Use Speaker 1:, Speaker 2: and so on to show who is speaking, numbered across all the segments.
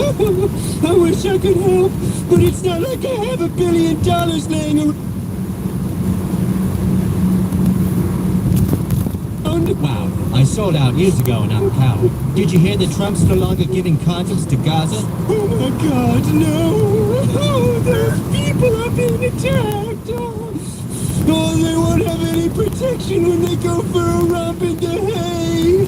Speaker 1: I wish I could help, but it's not like I have $1 billion laying around.
Speaker 2: Wow, I sold out years ago and I'm a coward. Did you hear that Trump's no longer giving condoms to Gaza?
Speaker 1: Oh my God, no! Oh, those people are being attacked! Oh, they won't have any protection when they go for a romp in the hay!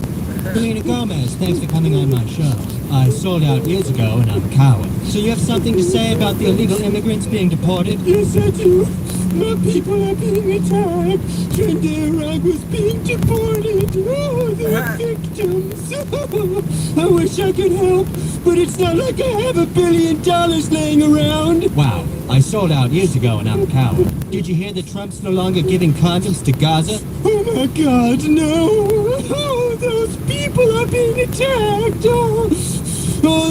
Speaker 2: Selena Gomez, thanks for coming on my show. I sold out years ago and I'm a coward. So you have something to say about the illegal immigrants being deported?
Speaker 1: Yes, I do. My people are being attacked. Trenda Iraq was being deported. Oh, they're victims. I wish I could help, but it's not like I have $1 billion laying around.
Speaker 2: Wow, I sold out years ago and I'm a coward. Did you hear that Trump's no longer giving condoms to Gaza?
Speaker 1: Oh my God, no! Oh, those people are being attacked! Oh,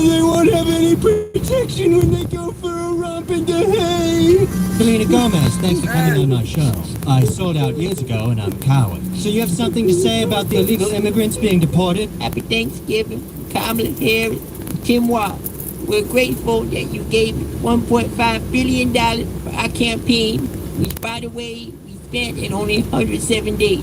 Speaker 1: they won't have any protection when they go for a romp in the hay!
Speaker 2: Selena Gomez, thanks for coming on my show. I sold out years ago and I'm a coward. So you have something to say about the illegal immigrants being deported?
Speaker 3: Happy Thanksgiving, Kamala Harris, Tim Walz. We're grateful that you gave $1.5 billion for our campaign, which, by the way, we spent in only 107 days.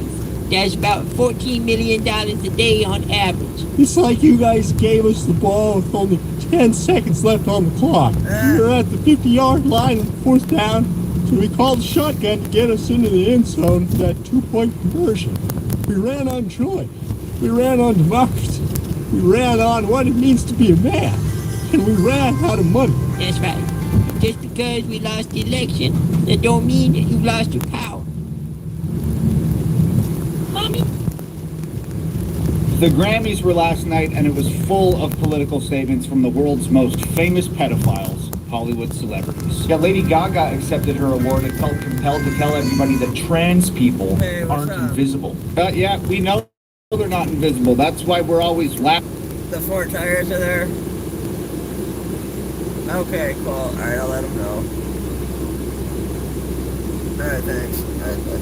Speaker 3: That's about $14 million a day on average.
Speaker 1: It's like you guys gave us the ball with only 10 seconds left on the clock. We were at the 50-yard line and fourth down, so we called the shotgun to get us into the end zone for that two-point conversion. We ran on joy. We ran on democracy. We ran on what it means to be a man. And we ran out of money.
Speaker 3: That's right. Just because we lost the election, that don't mean that you lost your power. Mommy?
Speaker 4: The Grammys were last night, and it was full of political statements from the world's most famous pedophiles, Hollywood celebrities. Yeah, Lady Gaga accepted her award and felt compelled to tell everybody that trans people aren't invisible. Yeah, we know they're not invisible. That's why we're always laughing.
Speaker 5: The 4 tires are there. Okay, cool. Alright, I'll let him know. Alright, thanks. Alright, bye.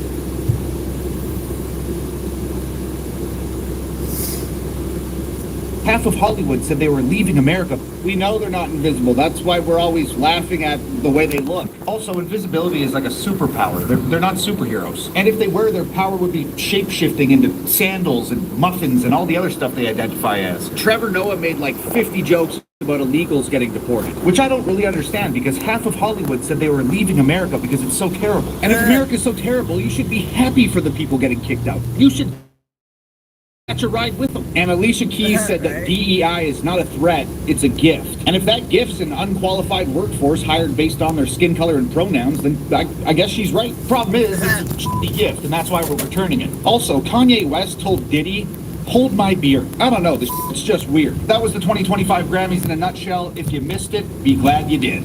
Speaker 4: Half of Hollywood said they were leaving America. We know they're not invisible. That's why we're always laughing at the way they look. Also, invisibility is like a superpower. They're not superheroes. And if they were, their power would be shape-shifting into sandals and muffins and all the other stuff they identify as. Trevor Noah made like 50 jokes about illegals getting deported, which I don't really understand because half of Hollywood said they were leaving America because it's so terrible. And if America's so terrible, you should be happy for the people getting kicked out. You should catch a ride with them. And Alicia Keys said that DEI is not a threat, it's a gift. And if that gift's an unqualified workforce hired based on their skin color and pronouns, then I guess she's right. Problem is, it's a shitty gift, and that's why we're returning it. Also, Kanye West told Diddy, hold my beer. I don't know, this it's just weird. That was the 2025 Grammys in a nutshell. If you missed it, be glad you did.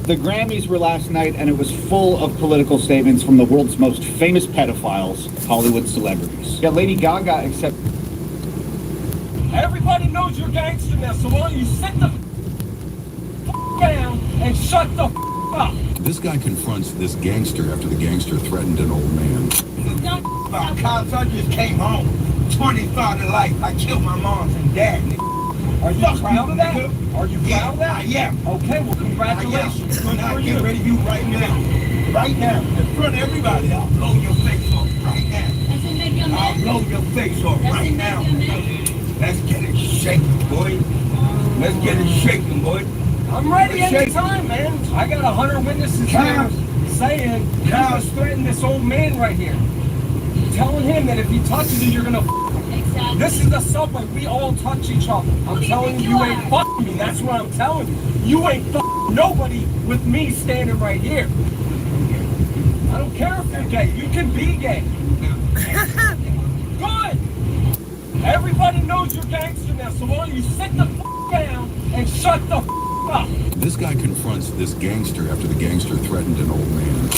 Speaker 4: The Grammys were last night, and it was full of political statements from the world's most famous pedophiles, Hollywood celebrities. Yeah, Lady Gaga accepted.
Speaker 6: Everybody knows you're gangster now, so why don't you sit the down and shut the up?
Speaker 7: This guy confronts this gangster after the gangster threatened an old man.
Speaker 6: About cops, I just came home. 25 to life. I killed my moms and dad. Are you proud of that? Are you proud of that? Yeah. Okay, well, congratulations. I'm gonna get ready to you right now. Right now. In front of everybody. I'll blow your face off right now. I'll blow your face off right now. Let's get it shaking, boy. Let's get it shaking, boy. I'm ready anytime, man. I got 100 witnesses here saying you just threatened this old man right here. Telling him that if he touches you, you're gonna exactly. This is the subway. We all touch each other. I'm telling you, you ain't fucking me. That's what I'm telling you. You ain't fucking nobody with me standing right here. I don't care if you're gay. You can be gay. Good. Everybody knows you're gangster now, so why don't you sit the down and shut the up?
Speaker 7: This guy confronts this gangster after the gangster threatened an old man.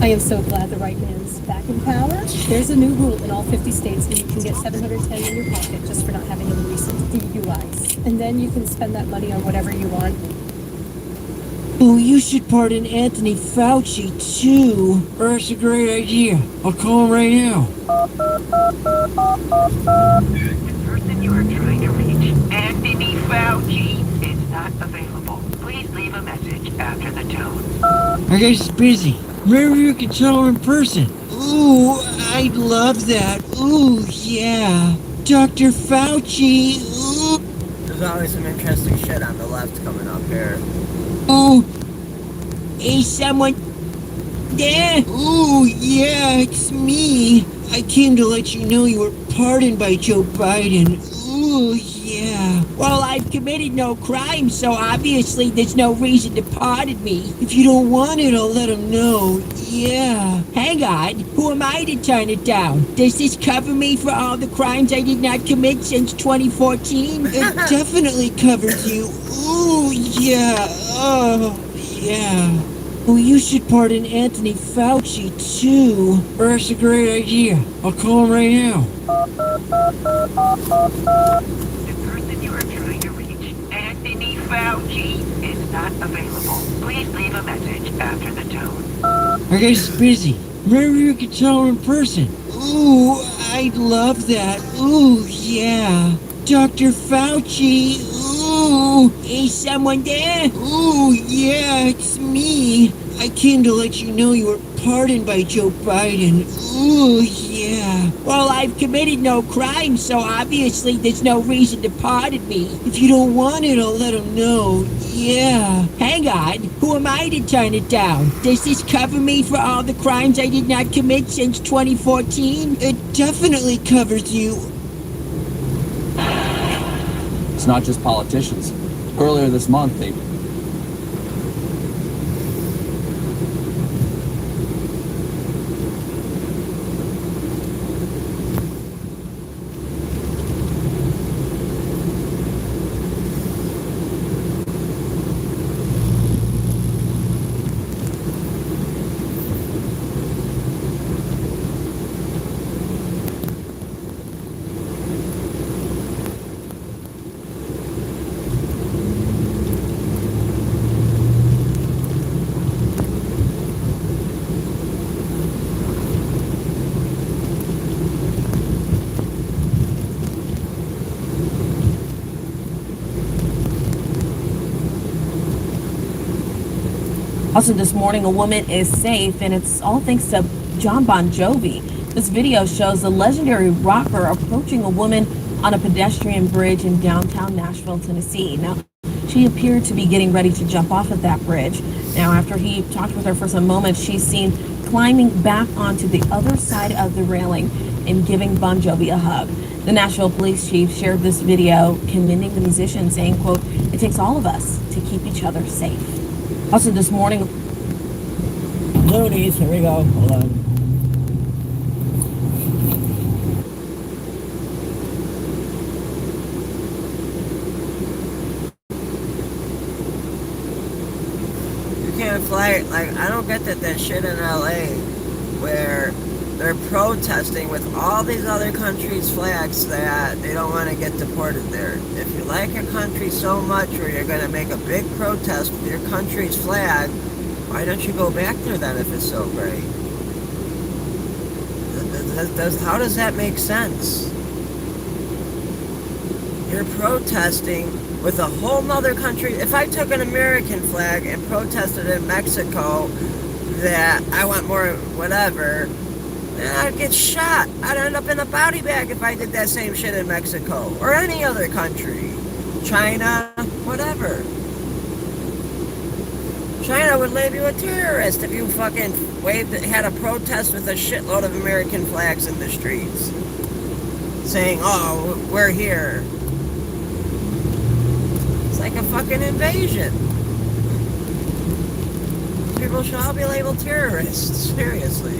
Speaker 8: I am so glad the right man's back in power. There's a new rule in all 50 states that you can get $710 in your pocket just for not having any recent DUIs. And then you can spend that money on whatever you want.
Speaker 3: Oh, you should pardon Anthony Fauci, too. That's a great idea. I'll call him right now.
Speaker 9: The person you are trying to reach, Anthony Fauci, is not available. Please leave a message after the tone.
Speaker 3: I guess he's busy. Maybe you can tell him in person. Ooh, I'd love that. Ooh, yeah. Dr. Fauci. Ooh.
Speaker 5: There's always some interesting shit on the left coming up here.
Speaker 3: Ooh. Is someone there? Ooh, yeah, it's me. I came to let you know you were pardoned by Joe Biden. Ooh, yeah. Well, I've committed no crime, so obviously there's no reason to pardon me. If you don't want it, I'll let him know. Yeah. Hang on. Who am I to turn it down? Does this cover me for all the crimes I did not commit since 2014? It definitely covers you. Ooh, yeah. Oh, yeah. Oh, you should pardon Anthony Fauci, too. That's a great idea. I'll call him right now.
Speaker 9: The person you are trying to reach, Anthony Fauci, is not available. Please leave a message after the tone.
Speaker 3: I guess he's busy. Maybe you can tell him in person. Ooh, I'd love that. Ooh, yeah. Dr. Fauci. Ooh, is someone there? Ooh, yeah, it's me. I came to let you know you were pardoned by Joe Biden. Ooh, yeah. Well, I've committed no crime, so obviously there's no reason to pardon me. If you don't want it, I'll let him know. Yeah. Hang on. Who am I to turn it down? Does this cover me for all the crimes I did not commit since 2014? It definitely covers you.
Speaker 10: It's not just politicians. Earlier this month, they
Speaker 11: Also this morning, a woman is safe, and it's all thanks to John Bon Jovi. This video shows the legendary rocker approaching a woman on a pedestrian bridge in downtown Nashville, Tennessee. Now, she appeared to be getting ready to jump off of that bridge. Now, after he talked with her for some moments, she's seen climbing back onto the other side of the railing and giving Bon Jovi a hug. The Nashville police chief shared this video commending the musician, saying, quote, "It takes all of us to keep each other safe." Also this morning,
Speaker 5: Loonies, here we go. Hold on. You can't fly, like, I don't get that shit in LA where they're protesting with all these other countries' flags that they don't want to get deported there. If you like your country so much or you're going to make a big protest with your country's flag, why don't you go back there then if it's so great? How does that make sense? You're protesting with a whole nother country. If I took an American flag and protested in Mexico that I want more whatever, then I'd get shot. I'd end up in a body bag if I did that same shit in Mexico or any other country. China, whatever. China would label you a terrorist if you fucking had a protest with a shitload of American flags in the streets. Saying, oh, we're here. It's like a fucking invasion. People should all be labeled terrorists, seriously.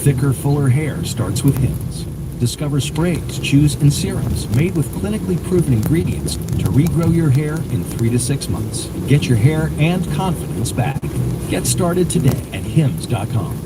Speaker 12: thicker, fuller hair starts with Hims. Discover sprays, chews, and serums made with clinically proven ingredients to regrow your hair in 3 to 6 months. Get your hair and confidence back. Get started today at Hims.com.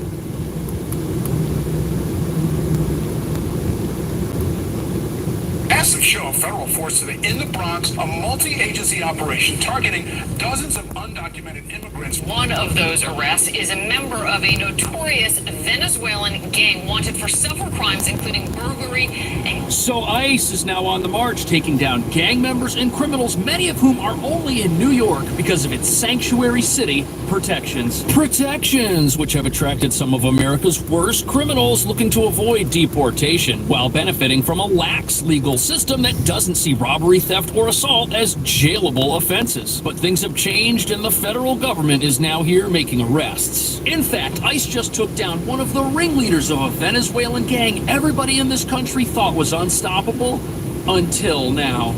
Speaker 13: Massive show of federal forces in the Bronx, a multi-agency operation targeting dozens of undocumented immigrants.
Speaker 14: One of those arrests is a member of a notorious Venezuelan gang wanted for several crimes, including burglary and...
Speaker 15: So ICE is now on the march, taking down gang members and criminals, many of whom are only in New York because of its sanctuary city protections. Protections, which have attracted some of America's worst criminals looking to avoid deportation, while benefiting from a lax legal system that doesn't see robbery, theft, or assault as jailable offenses. But things have changed, and the federal government is now here making arrests. In fact, ICE just took down one of the ringleaders of a Venezuelan gang everybody in this country thought was unstoppable, until now.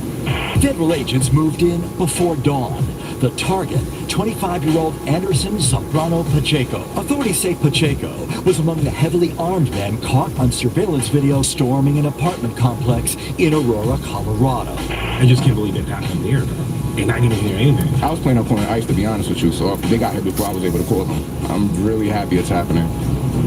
Speaker 16: Federal agents moved in before dawn. The target, 25-year-old Anderson Zambrano Pacheco. Authorities say Pacheco was among the heavily armed men caught on surveillance video storming an apartment complex in Aurora, Colorado.
Speaker 17: I just can't believe it happened there, though. And I didn't hear anything.
Speaker 7: I was playing up on ICE, to be honest with you, so they got here before I was able to call them. I'm really happy it's happening.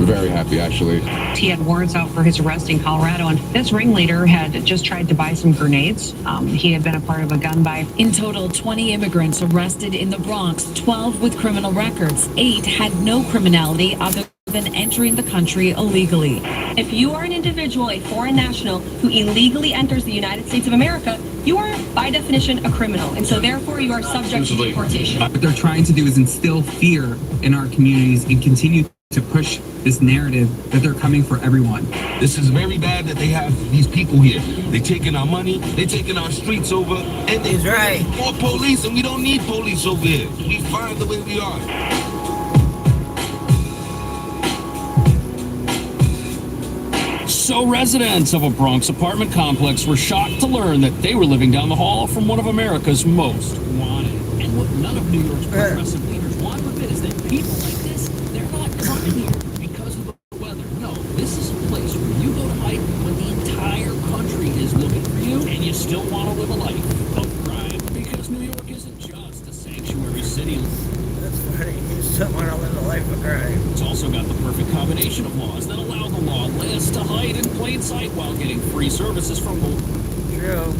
Speaker 7: Very happy, actually.
Speaker 18: He had warrants out for his arrest in Colorado, and this ringleader had just tried to buy some grenades. He had been a part of a gun buy.
Speaker 19: In total, 20 immigrants arrested in the Bronx, 12 with criminal records. 8 had no criminality other than entering the country illegally.
Speaker 11: If you are an individual, a foreign national, who illegally enters the United States of America, you are, by definition, a criminal, and so therefore you are subject to deportation.
Speaker 20: What they're trying to do is instill fear in our communities and continue to push this narrative that they're coming for everyone.
Speaker 17: This is very bad that they have these people here. They taking our money, they taking our streets over, and they
Speaker 5: right.
Speaker 17: More police, and we don't need police over here. We fine the way we are.
Speaker 15: So residents of a Bronx apartment complex were shocked to learn that they were living down the hall from one of America's most wanted. And what none of New York's progressive leaders want to admit is that people like this, they're not coming here because of the weather. No, this is a place where you go to hide when the entire country is looking for you, and you still want to live a life of crime. Because New York isn't just a sanctuary city.
Speaker 5: That's funny. You still want to live a life of crime.
Speaker 15: It's also got the perfect combination of laws that allow the lawless to hide in plain sight while getting free services from the...
Speaker 5: True.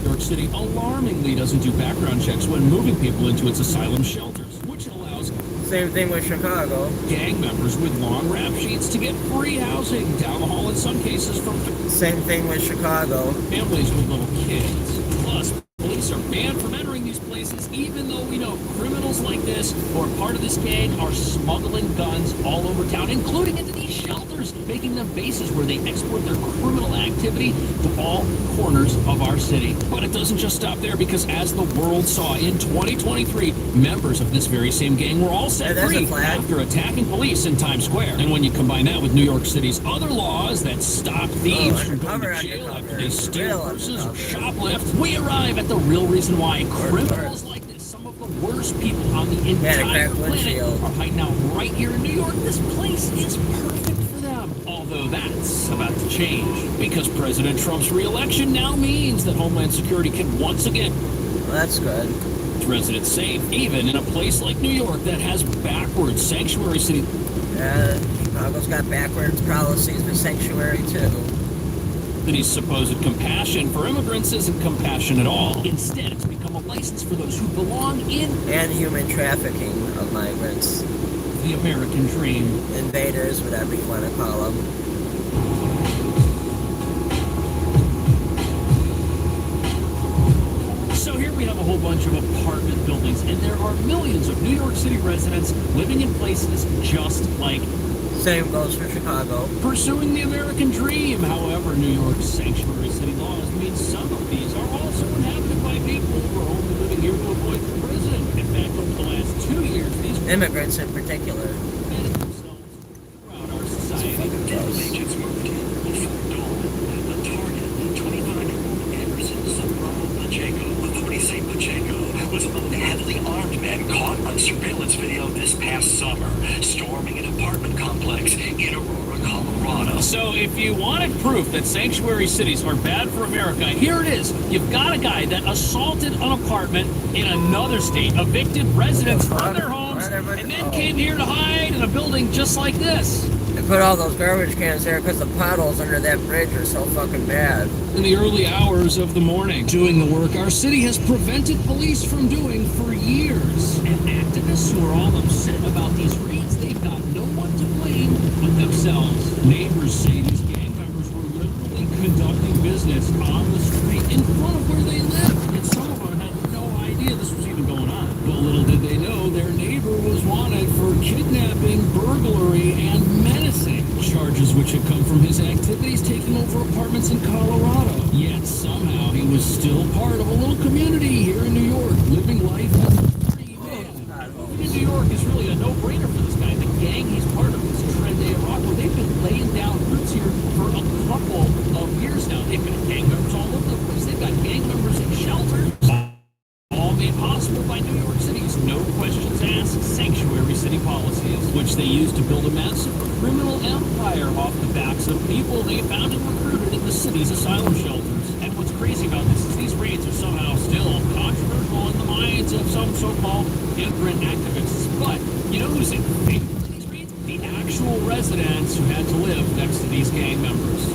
Speaker 15: New York City alarmingly doesn't do background checks when moving people into its asylum shelters, which allows...
Speaker 5: Same thing with Chicago.
Speaker 15: Gang members with long rap sheets to get free housing down the hall in some cases from...
Speaker 5: Same thing with Chicago.
Speaker 15: Families with little kids. Plus, police are banned from entering these places even though we know criminals like this who are part of this gang are smuggling guns all over town, including into these shelters, making them bases where they export their criminal activity to all corners of our city. But it doesn't just stop there, because as the world saw in 2023, members of this very same gang were all set free after attacking police in Times Square. And when you combine that with New York City's other laws that stop thieves from going to jail after they steal purses or shoplift, we arrive at the real reason why criminals like this, some of the worst people on the entire planet, are hiding out right here in New York. This place is perfect for them. Although that's about to change, because President Trump's re-election now means that Homeland Security can once again...
Speaker 5: Well, that's good.
Speaker 15: ...residents safe, even in a place like New York that has backwards sanctuary city...
Speaker 5: Chicago's got backwards policies with sanctuary, too.
Speaker 15: City's supposed compassion for immigrants isn't compassion at all. Instead, it's become a license for those who belong in...
Speaker 5: And human trafficking of migrants.
Speaker 15: The American dream.
Speaker 5: Invaders, whatever you want to call them.
Speaker 15: So here we have a whole bunch of apartment buildings, and there are millions of New York City residents living in places just like...
Speaker 5: Same goes for Chicago.
Speaker 15: Pursuing the American dream. However, New York's sanctuary city laws mean some of these are also inhabited by people who are only living here to avoid prison. In fact, over the last 2 years, these...
Speaker 5: Immigrants in particular.
Speaker 15: ...throughout our society. Federal agents moved in before dawn. The target, 25-year-old Anderson Zambrano Pacheco. Authorities say Pacheco was among the heavily armed men caught on surveillance video this past summer, storming an apartment complex in Aurora, Colorado. So if you wanted proof that sanctuary cities are bad for America, here it is. You've got a guy that assaulted an apartment in another state, evicted residents from their homes, and then came here to hide in a building just like this.
Speaker 5: They put all those garbage cans there because the potholes under that bridge are so fucking bad.
Speaker 15: In the early hours of the morning, doing the work our city has prevented police from doing for years. And activists who are all upset about these raids, they've got no one to blame but themselves. Neighbors say these gang members were literally conducting business on the street in front of where they live. And some of them had no idea this was even going on. But little did they know their neighbor was wanted for kidnapping, burglary, and menacing. Charges which had come from his activities taking over apartments in Colorado. Yet somehow he was still part of a little community here in New York, living life as a free man. In New York is really a no-brainer for this guy. The gang he's part of is Trenday Rockford. They've been laying down roots here for a couple of years now. They've got gang members all over the place. They've got gang members in shelters. All made possible by New York City's no questions asked sanctuary city policies, which they used to build a massive criminal empire off the backs of people they found and recruited in the city's asylum shelters. And what's crazy about this is these raids are somehow still controversial in the minds of some so-called immigrant activists. But you know who's in favor of these raids? The actual residents who had to live next to these gang members.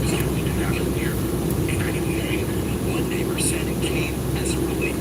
Speaker 7: One neighbor said it came as a relief.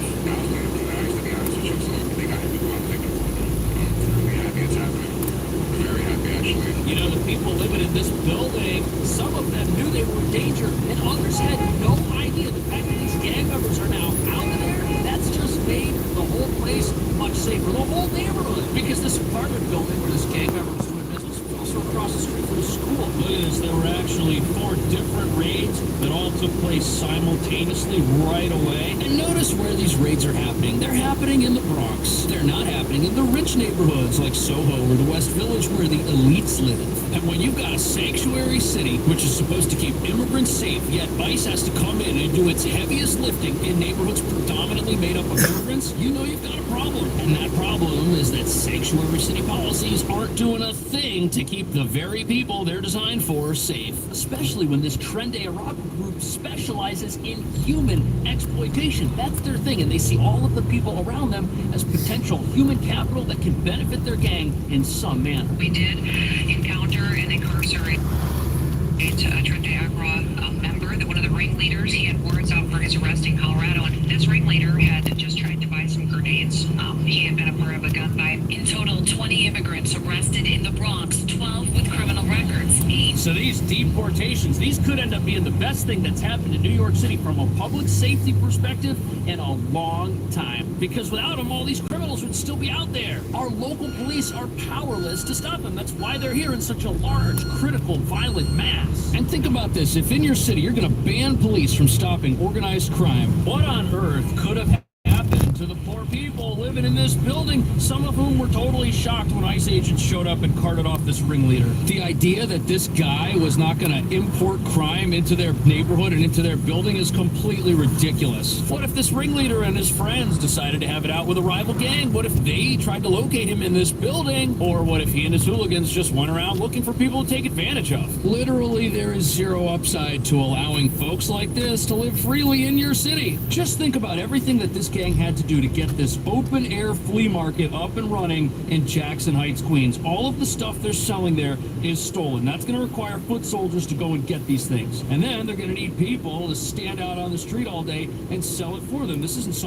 Speaker 15: You know, the people living in this building, some of them knew they were in danger, and others had no idea. The fact that these gang members are now out of there, that's just made the whole place much safer. The whole neighborhood, because this apartment building where this gang member was doing business was also across the street from the school. Look at this, there were actually 4 different raids that all took place simultaneously right away. And notice where these raids are happening. They're happening in the Bronx. They're not happening in the rich neighborhoods like Soho or the West Village where the elites live. And when you've got a sanctuary city, which is supposed to keep immigrants safe, yet ICE has to come in and do its heaviest lifting in neighborhoods predominantly made up of immigrants, you know you've got a problem. And that problem is that sanctuary city policies aren't doing a thing to keep the very people they're designed for safe. Especially when this Trenday Arago group specializes in human exploitation. That's their thing, and they see all of the people around them as potential human capital that can benefit their gang in some manner.
Speaker 18: We did encounter and incarcerate a Trenday Agro member, one of the ringleaders. He had warrants out for his arrest in Colorado, and this ringleader had just tried to buy some grenades. He had been a part of a gun fight.
Speaker 19: In total, 20 immigrants arrested in the Bronx, 12 with criminal records.
Speaker 15: So these deportations, these could end up being the best thing that's happened in New York City from a public safety perspective in a long time. Because without them, all these criminals would still be out there. Our local police are powerless to stop them. That's why they're here in such a large, critical, violent mass. And think about this. If in your city you're going to ban police from stopping organized crime, what on earth could have happened to the poor people living in this building, some of whom were totally shocked when ICE agents showed up and carted off this ringleader? The idea that this guy was not going to import crime into their neighborhood and into their building is completely ridiculous. What if this ringleader and his friends decided to have it out with a rival gang? What if they tried to locate him in this building? Or what if he and his hooligans just went around looking for people to take advantage of? Literally, there is zero upside to allowing folks like this to live freely in your city. Just think about everything that this gang had to do to get this open-air flea market up and running in Jackson Heights, Queens. All of the stuff they're selling there is stolen. That's going to require foot soldiers to go and get these things. And then they're going to need people to stand out on the street all day and sell it for them. This isn't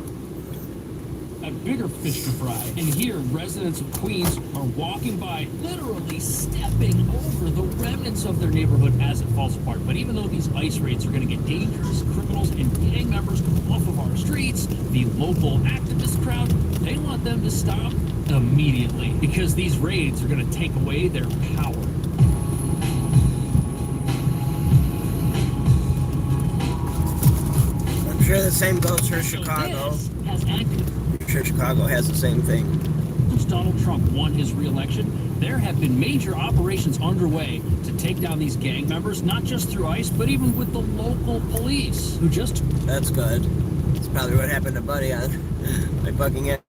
Speaker 15: a bigger fish to fry. And here, residents of Queens are walking by, literally stepping over the remnants of their neighborhood as it falls apart. But even though these ICE raids are going to get dangerous criminals and gang members off of our streets, the local activist crowd, they want them to stop immediately, because these raids are going to take away their power.
Speaker 5: I'm sure the same goes for Chicago. I'm sure Chicago has the same thing.
Speaker 15: Since Donald Trump won his re-election, there have been major operations underway to take down these gang members, not just through ICE, but even with the local police, who just...
Speaker 5: That's good. That's probably what happened to Buddy on my Buckingham.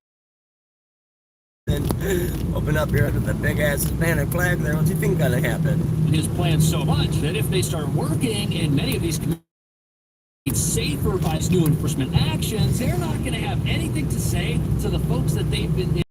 Speaker 5: Open open up here with the big ass Hispanic flag there, what's you think gonna happen?
Speaker 15: His plan so much that if they start working in many of these communities safer by his new enforcement actions, they're not going to have anything to say to the folks that they've been in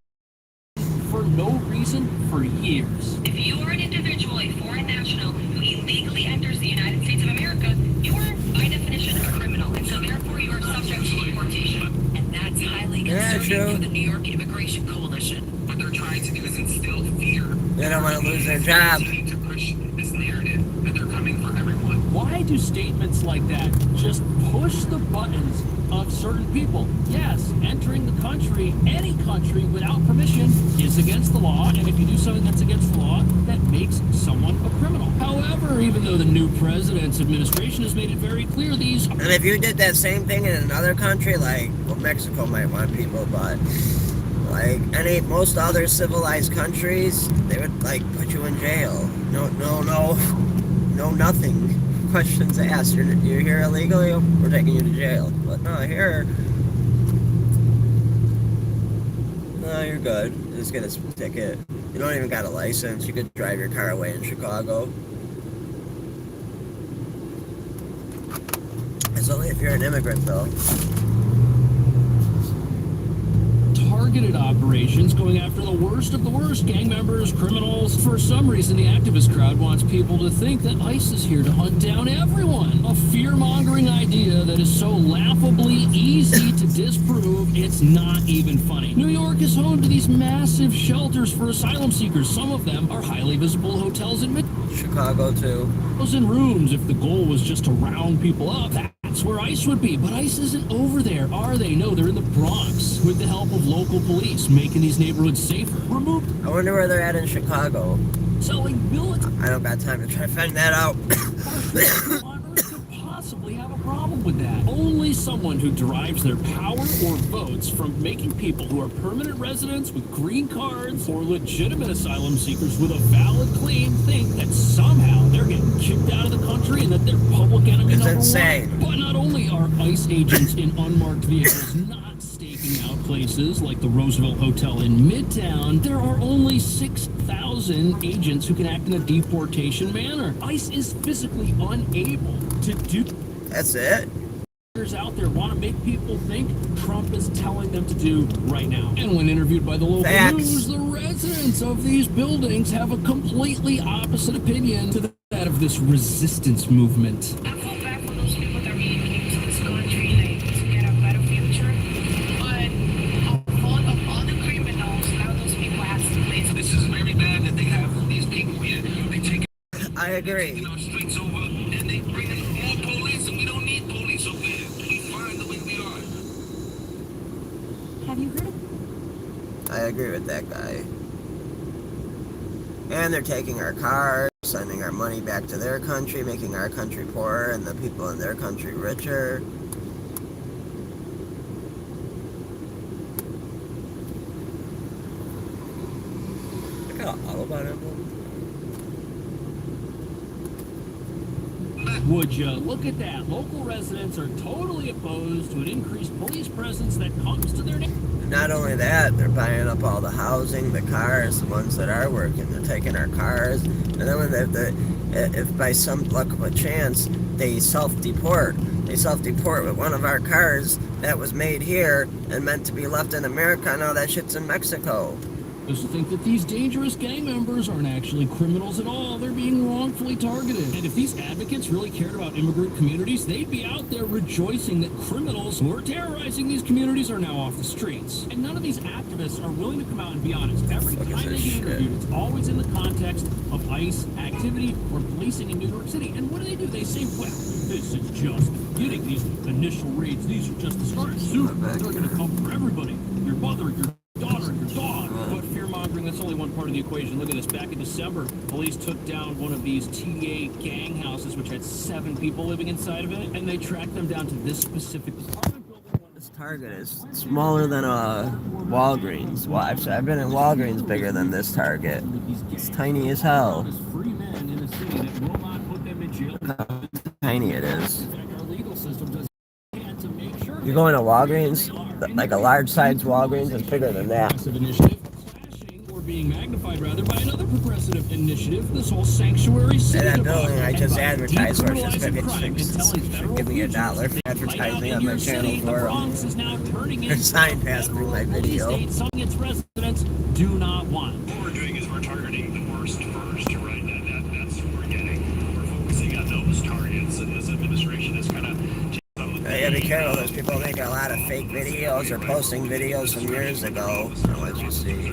Speaker 15: for no reason for years.
Speaker 14: If you are an individual, a foreign national, who illegally enters the United States of America, you are, by definition, a criminal, and so therefore you are subject to deportation. And that's highly concerning for the New York Immigration Coalition.
Speaker 13: What they're trying to do is instill fear.
Speaker 5: They don't want to lose their job.
Speaker 13: To push this narrative that they're coming for everyone.
Speaker 15: Why do statements like that just push the buttons of certain people? Yes, entering the country, any country, without permission is against the law, and if you do something that's against the law, that makes someone a criminal. However, even though the new president's administration has made it very clear these...
Speaker 5: And if you did that same thing in another country, like, well, Mexico might want people, but... like most other civilized countries, they would like put you in jail. No, nothing. Questions asked. You're here illegally, we're taking you to jail. But no, here, no, you're good. Just get a ticket. You don't even got a license. You could drive your car away in Chicago. It's only if you're an immigrant, though.
Speaker 15: Targeted operations going after the worst of the worst, gang members, criminals. For some reason, the activist crowd wants people to think that ICE is here to hunt down everyone. A fear-mongering idea that is so laughably easy to disprove, it's not even funny. New York is home to these massive shelters for asylum seekers. Some of them are highly visible hotels in
Speaker 5: Chicago, too.
Speaker 15: 1,000 rooms if the goal was just to round people up. That's where ICE would be, but ICE isn't over there, are they? No, they're in the Bronx with the help of local police, making these neighborhoods safer.
Speaker 5: I wonder where they're at in Chicago.
Speaker 15: Selling military.
Speaker 5: I don't got time to try to find that out.
Speaker 15: Possibly have a problem with that. Only someone who derives their power or votes from making people who are permanent residents with green cards or legitimate asylum seekers with a valid claim think that somehow they're getting kicked out of the country and that they're public enemy
Speaker 5: it's
Speaker 15: number
Speaker 5: insane.
Speaker 15: one. But not only are ICE agents in unmarked vehicles not staking out places like the Roosevelt Hotel in Midtown, there are only 6,000 agents who can act in a deportation manner. ICE is physically unable to do.
Speaker 5: That's it.
Speaker 15: Out there want to make people think Trump is telling them to do right now. And when interviewed by the local news, the residents of these buildings have a completely opposite opinion to that of this resistance movement.
Speaker 14: I feel bad for those people that really came to this country like, to get a better future. But of all the criminals, now those people have to live.
Speaker 13: This is very bad that they have these people here. They take
Speaker 5: I agree.
Speaker 13: our streets over and they bring in more police, and we don't need police over here. We fine the way we are.
Speaker 11: Have you heard of...
Speaker 5: I agree with that guy. And they're taking our cars, sending our money back to their country, making our country poorer and the people in their country richer. I got an Autobahn emblem.
Speaker 15: Would you look at that? Local residents are totally opposed to an increased police presence that comes to their neighborhood.
Speaker 5: Not only that, they're buying up all the housing, the cars, the ones that are working. They're taking our cars, and then when if by some luck of a chance they self-deport with one of our cars that was made here and meant to be left in America. Now that shit's in Mexico.
Speaker 15: Those who think that these dangerous gang members aren't actually criminals at all, they're being wrongfully targeted. And if these advocates really cared about immigrant communities, they'd be out there rejoicing that criminals who are terrorizing these communities are now off the streets. And none of these activists are willing to come out and be honest. Every time they get interviewed, it's always in the context of ICE activity or policing in New York City. And what do? They say, well, this is just the beginning. These initial raids, these are just the start. Soon, they're going to come for everybody. Your mother, your daughter, your dog. But fear-mongering, that's only one part of the equation. Look at this. Back in December, police took down one of these TA gang houses, which had 7 people living inside of it, and they tracked them down to this specific apartment building.
Speaker 5: This Target is smaller than a Walgreens. Well, I've been in Walgreens bigger than this Target. It's tiny as hell. Look how tiny it is. You're going to Walgreens, like a large size Walgreens is bigger than that.
Speaker 15: being magnified rather by another progressive initiative, this whole sanctuary city.
Speaker 5: That building I just advertised for
Speaker 15: decriminalizing
Speaker 5: should give me $1 for advertising on my channel for a sign passed through my video.
Speaker 15: Some of its residents do not want.
Speaker 21: What we're doing is we're targeting the worst first, right? That's what we're getting. We're focusing on those targets, and this administration is kind of.
Speaker 5: You gotta be careful. Those people making a lot of fake videos or posting videos from years ago. So what you see.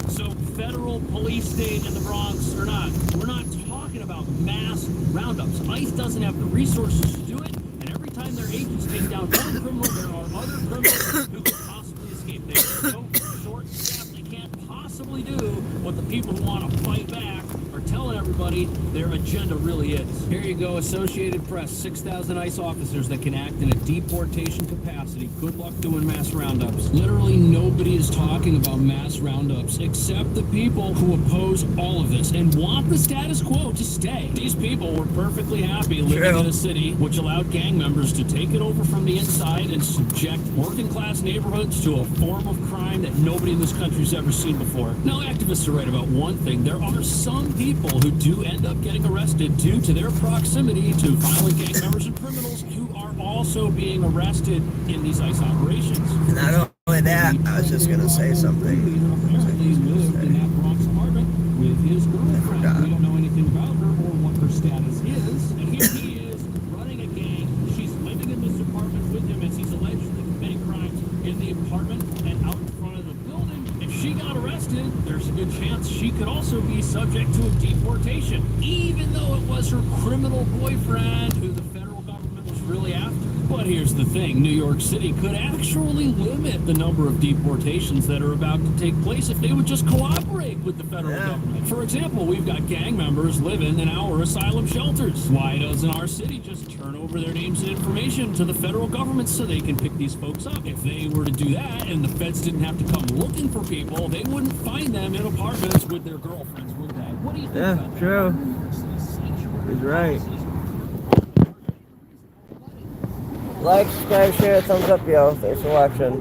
Speaker 15: So federal police state in the Bronx or not, we're not talking about mass roundups. ICE doesn't have the resources to do it, and every time their agents take down one criminal, there are other criminals who could possibly escape. They're so short-staffed they can't possibly do what the people who want to fight back are telling everybody their agenda really is. Here you go, Associated Press, 6,000 ICE officers that can act in a deportation capacity. Good luck doing mass roundups. Literally nobody is talking about mass roundups except the people who oppose all of this and want the status quo to stay. These people were perfectly happy living in a city which allowed gang members to take it over from the inside and subject working class neighborhoods to a form of crime that nobody in this country's ever seen before. Now, activists are right about one thing. There are some people who do end up getting arrested due to their proximity to violent gang members and criminals who are also being arrested in these ICE operations.
Speaker 5: Not only that, I was just gonna say something.
Speaker 15: Apparently lived in that Bronx apartment with his girlfriend. We don't know anything about her or what her status is. And here he is running a gang. She's living in this apartment with him as he's allegedly committing crimes in the apartment and out in front of the building. If she got arrested, there's a good chance she could also be subject to a deportation, even though it was her criminal boyfriend who the federal government was really after. But here's the thing, New York City could actually limit the number of deportations that are about to take place if they would just cooperate with the federal government. For example, we've got gang members living in our asylum shelters. Why doesn't our city just turn over their names and information to the federal government so they can pick these folks up? If they were to do that and the feds didn't have to come looking for people, they wouldn't find them in apartments with their girlfriends, would they? What do you think about that?
Speaker 5: True. He's right. Like, subscribe, share, thumbs up, yo. Thanks for watching.